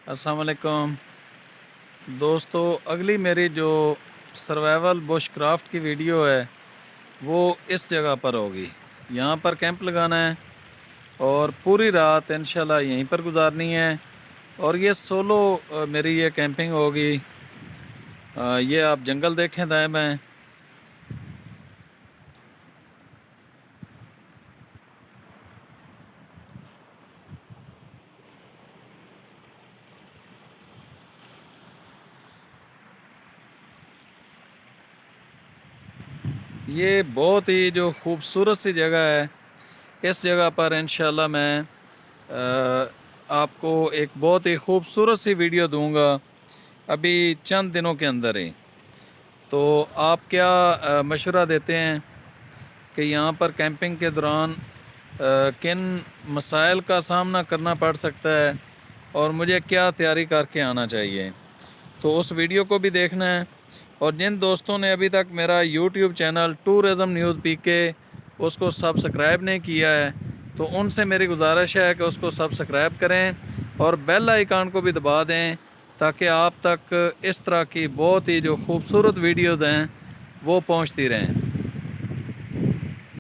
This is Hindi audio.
अस्सलाम वालेकुम दोस्तों। अगली मेरी जो सर्वाइवल बुश क्राफ्ट की वीडियो है वो इस जगह पर होगी। यहाँ पर कैंप लगाना है और पूरी रात इंशाल्लाह यहीं पर गुजारनी है। और ये सोलो मेरी ये कैंपिंग होगी। ये आप जंगल देखें दाएं बाएं। ये बहुत ही जो खूबसूरत सी जगह है। इस जगह पर इंशाल्लाह मैं आपको एक बहुत ही खूबसूरत सी वीडियो दूंगा अभी चंद दिनों के अंदर ही। तो आप क्या मशवरा देते हैं कि यहाँ पर कैंपिंग के दौरान किन मसाइल का सामना करना पड़ सकता है और मुझे क्या तैयारी करके आना चाहिए? तो उस वीडियो को भी देखना है। और जिन दोस्तों ने अभी तक मेरा यूट्यूब चैनल टूरिज़म न्यूज़ पीके उसको सब्सक्राइब नहीं किया है तो उनसे मेरी गुजारिश है कि उसको सब्सक्राइब करें और बेल आइकन को भी दबा दें ताकि आप तक इस तरह की बहुत ही जो खूबसूरत वीडियोज़ हैं वो पहुंचती रहें।